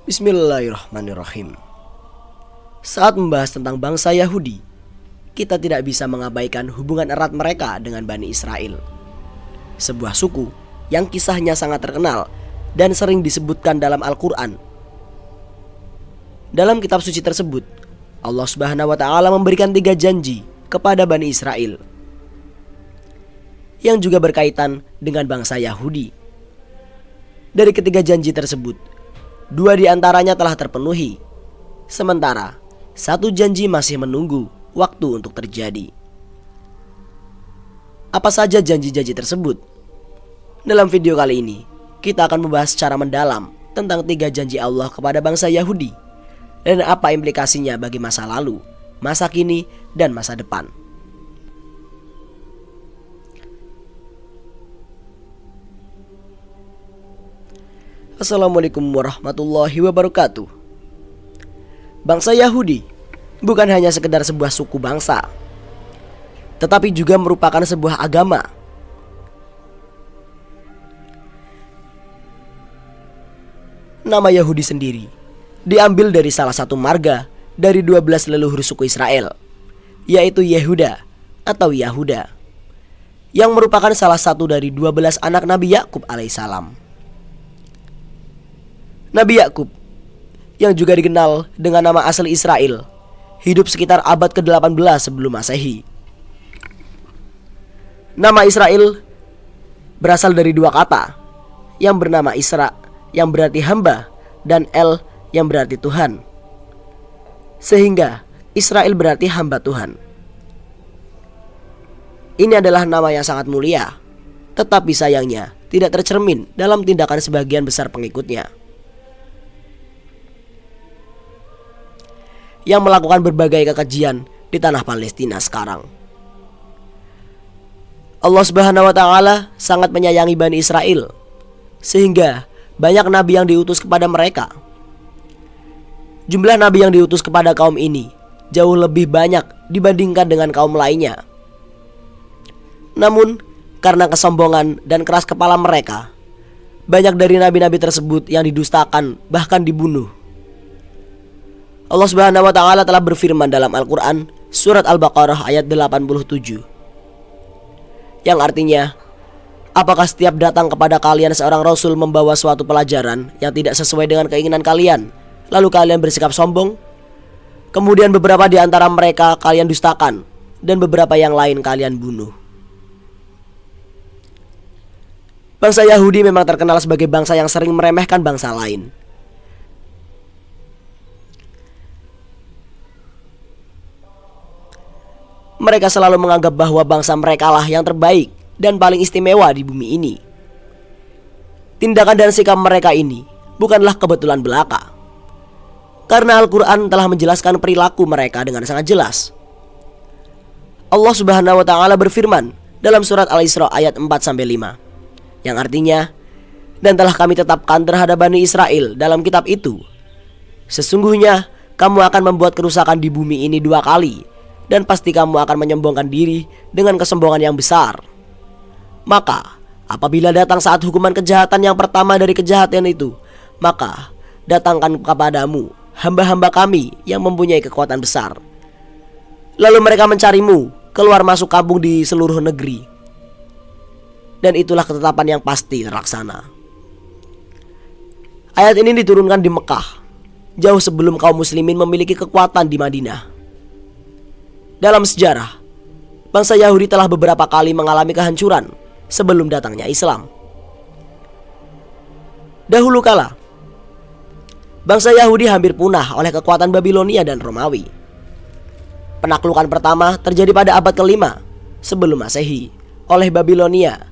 Bismillahirrahmanirrahim. Saat membahas tentang bangsa Yahudi, kita tidak bisa mengabaikan hubungan erat mereka dengan Bani Israel, sebuah suku yang kisahnya sangat terkenal dan sering disebutkan dalam Al-Quran. Dalam kitab suci tersebut, Allah Subhanahu wa Ta'ala memberikan 3 janji kepada Bani Israel yang juga berkaitan dengan bangsa Yahudi. Dari ketiga janji tersebut, 2 di antaranya telah terpenuhi, sementara 1 janji masih menunggu waktu untuk terjadi. Apa saja janji-janji tersebut? Dalam video kali ini, kita akan membahas secara mendalam tentang 3 janji Allah kepada bangsa Yahudi dan apa implikasinya bagi masa lalu, masa kini, dan masa depan. Assalamualaikum warahmatullahi wabarakatuh. Bangsa Yahudi bukan hanya sekedar sebuah suku bangsa, tetapi juga merupakan sebuah agama. Nama Yahudi sendiri diambil dari salah satu marga dari 12 leluhur suku Israel, yaitu Yehuda atau Yahuda, yang merupakan salah satu dari 12 anak Nabi Yakub alaihissalam. Nabi Yakub, yang juga dikenal dengan nama asli Israel, hidup sekitar abad ke-18 sebelum Masehi. Nama Israel berasal dari 2 kata, yang bernama Isra, yang berarti hamba, dan El, yang berarti Tuhan. Sehingga Israel berarti hamba Tuhan. Ini adalah nama yang sangat mulia, tetapi sayangnya tidak tercermin dalam tindakan sebagian besar pengikutnya, yang melakukan berbagai kekejian di tanah Palestina sekarang. Allah Subhanahu wa Ta'ala sangat menyayangi Bani Israel, sehingga banyak nabi yang diutus kepada mereka. Jumlah nabi yang diutus kepada kaum ini jauh lebih banyak dibandingkan dengan kaum lainnya. Namun, karena kesombongan dan keras kepala mereka, banyak dari nabi-nabi tersebut yang didustakan, bahkan dibunuh. Allah Subhanahu wa Ta'ala telah berfirman dalam Al-Quran surat Al-Baqarah ayat 87, yang artinya, apakah setiap datang kepada kalian seorang rasul membawa suatu pelajaran yang tidak sesuai dengan keinginan kalian, lalu kalian bersikap sombong? Kemudian beberapa di antara mereka kalian dustakan, dan beberapa yang lain kalian bunuh. Bangsa Yahudi memang terkenal sebagai bangsa yang sering meremehkan bangsa lain. Mereka selalu menganggap bahwa bangsa mereka lah yang terbaik dan paling istimewa di bumi ini. Tindakan dan sikap mereka ini bukanlah kebetulan belaka, karena Al-Quran telah menjelaskan perilaku mereka dengan sangat jelas. Allah Subhanahu wa Ta'ala berfirman dalam surat Al-Isra ayat 4-5, yang artinya, dan telah kami tetapkan terhadap Bani Israel dalam kitab itu, sesungguhnya kamu akan membuat kerusakan di bumi ini 2 kali, dan pasti kamu akan menyombongkan diri dengan kesombongan yang besar. Maka apabila datang saat hukuman kejahatan yang pertama dari kejahatan itu, maka datangkan kepadamu hamba-hamba kami yang mempunyai kekuatan besar. Lalu mereka mencarimu keluar masuk kampung di seluruh negeri, dan itulah ketetapan yang pasti terlaksana. Ayat ini diturunkan di Mekah, jauh sebelum kaum muslimin memiliki kekuatan di Madinah. Dalam sejarah, bangsa Yahudi telah beberapa kali mengalami kehancuran sebelum datangnya Islam. Dahulu kala, bangsa Yahudi hampir punah oleh kekuatan Babilonia dan Romawi. Penaklukan pertama terjadi pada abad ke-5 sebelum Masehi oleh Babilonia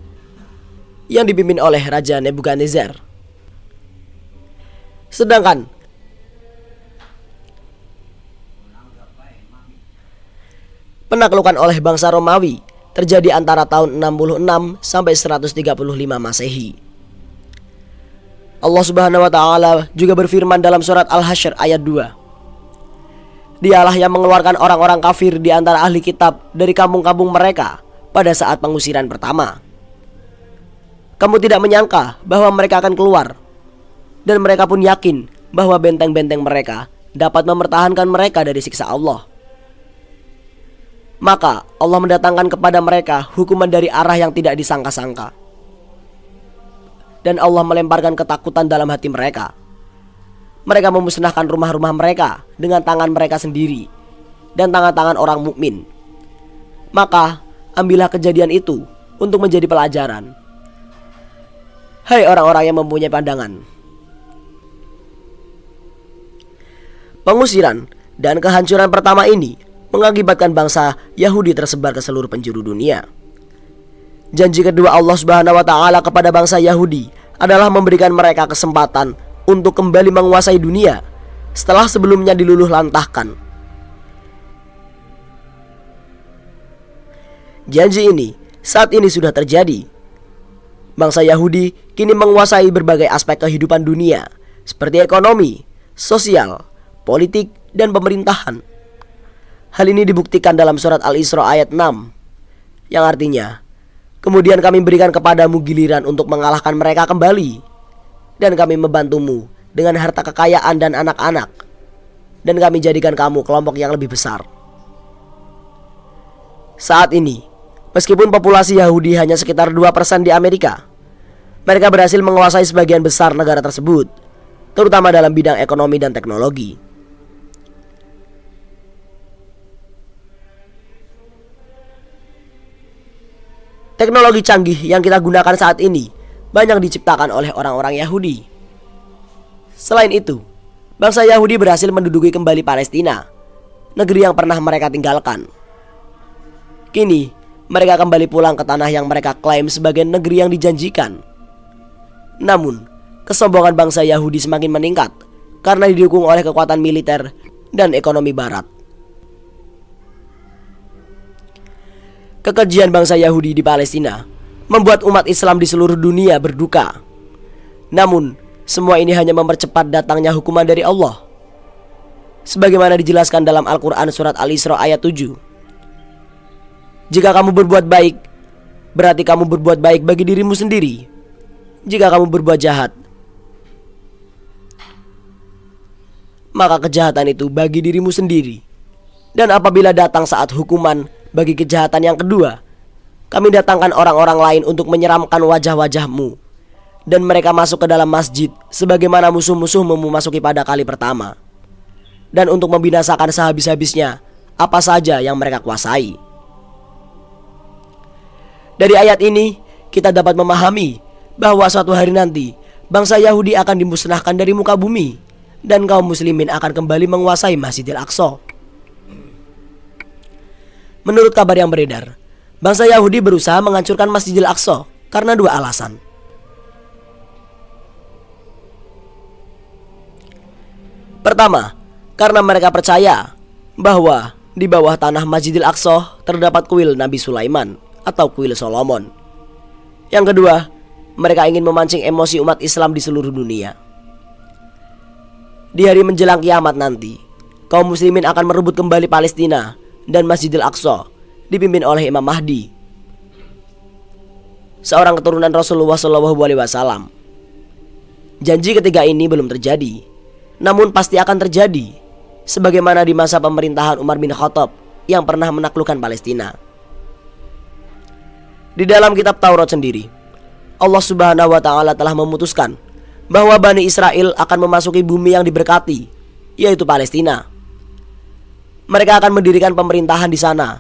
yang dipimpin oleh Raja Nebukadnezar. Sedangkan penaklukan oleh bangsa Romawi terjadi antara tahun 66 sampai 135 Masehi. Allah Subhanahu wa Ta'ala juga berfirman dalam surat Al-Hasyr ayat 2, Dialah yang mengeluarkan orang-orang kafir di antara ahli kitab dari kampung-kampung mereka pada saat pengusiran pertama. Kamu tidak menyangka bahwa mereka akan keluar, dan mereka pun yakin bahwa benteng-benteng mereka dapat mempertahankan mereka dari siksa Allah. Maka Allah mendatangkan kepada mereka hukuman dari arah yang tidak disangka-sangka. Dan Allah melemparkan ketakutan dalam hati mereka. Mereka memusnahkan rumah-rumah mereka dengan tangan mereka sendiri dan tangan-tangan orang mukmin. Maka ambillah kejadian itu untuk menjadi pelajaran. Hai orang-orang yang mempunyai pandangan. Pengusiran dan kehancuran pertama ini mengakibatkan bangsa Yahudi tersebar ke seluruh penjuru dunia. Janji kedua Allah Subhanahu wa taala kepada bangsa Yahudi adalah memberikan mereka kesempatan untuk kembali menguasai dunia setelah sebelumnya diluluh lantahkan. Janji ini saat ini sudah terjadi. Bangsa Yahudi kini menguasai berbagai aspek kehidupan dunia seperti ekonomi, sosial, politik, dan pemerintahan. Hal ini dibuktikan dalam surat Al-Isra ayat 6 yang artinya, kemudian kami berikan kepadamu giliran untuk mengalahkan mereka kembali, dan kami membantumu dengan harta kekayaan dan anak-anak, dan kami jadikan kamu kelompok yang lebih besar. Saat ini, meskipun populasi Yahudi hanya sekitar 2% di Amerika, mereka berhasil menguasai sebagian besar negara tersebut, terutama dalam bidang ekonomi dan teknologi. Teknologi canggih yang kita gunakan saat ini banyak diciptakan oleh orang-orang Yahudi. Selain itu, bangsa Yahudi berhasil menduduki kembali Palestina, negeri yang pernah mereka tinggalkan. Kini, mereka kembali pulang ke tanah yang mereka klaim sebagai negeri yang dijanjikan. Namun, kesombongan bangsa Yahudi semakin meningkat karena didukung oleh kekuatan militer dan ekonomi barat. Kekejian bangsa Yahudi di Palestina membuat umat Islam di seluruh dunia berduka. Namun, semua ini hanya mempercepat datangnya hukuman dari Allah. Sebagaimana dijelaskan dalam Al-Quran surat Al-Isra ayat 7. Jika kamu berbuat baik, berarti kamu berbuat baik bagi dirimu sendiri. Jika kamu berbuat jahat, maka kejahatan itu bagi dirimu sendiri. Dan apabila datang saat hukuman bagi kejahatan yang kedua, kami datangkan orang-orang lain untuk menyeramkan wajah-wajahmu, dan mereka masuk ke dalam masjid sebagaimana musuh-musuhmu memasuki pada kali pertama, dan untuk membinasakan sehabis-habisnya apa saja yang mereka kuasai. Dari ayat ini kita dapat memahami bahwa suatu hari nanti bangsa Yahudi akan dimusnahkan dari muka bumi, dan kaum muslimin akan kembali menguasai Masjidil Aqsa. Menurut kabar yang beredar, bangsa Yahudi berusaha menghancurkan Masjidil Aqsa karena dua alasan. Pertama, karena mereka percaya bahwa di bawah tanah Masjidil Aqsa terdapat kuil Nabi Sulaiman atau kuil Solomon. Yang kedua, mereka ingin memancing emosi umat Islam di seluruh dunia. Di hari menjelang kiamat nanti, kaum muslimin akan merebut kembali Palestina dan Masjidil Aqsa dipimpin oleh Imam Mahdi, seorang keturunan Rasulullah SAW. Janji ketiga ini belum terjadi, namun pasti akan terjadi, sebagaimana di masa pemerintahan Umar bin Khattab yang pernah menaklukkan Palestina. Di dalam kitab Taurat sendiri, Allah Subhanahu wa taala telah memutuskan bahwa Bani Israel akan memasuki bumi yang diberkati, yaitu Palestina. Mereka akan mendirikan pemerintahan di sana.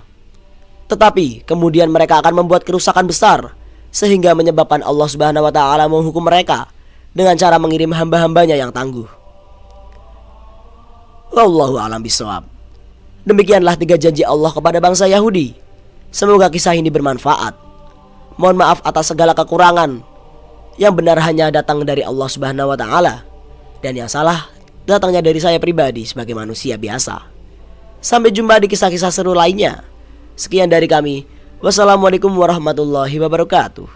Tetapi kemudian mereka akan membuat kerusakan besar, sehingga menyebabkan Allah Subhanahu wa taala menghukum mereka dengan cara mengirim hamba-hambanya yang tangguh. Wallahu a'lam bishawab. Demikianlah 3 janji Allah kepada bangsa Yahudi. Semoga kisah ini bermanfaat. Mohon maaf atas segala kekurangan. Yang benar hanya datang dari Allah Subhanahu wa taala, dan yang salah datangnya dari saya pribadi sebagai manusia biasa. Sampai jumpa di kisah-kisah seru lainnya. Sekian dari kami. Wassalamualaikum warahmatullahi wabarakatuh.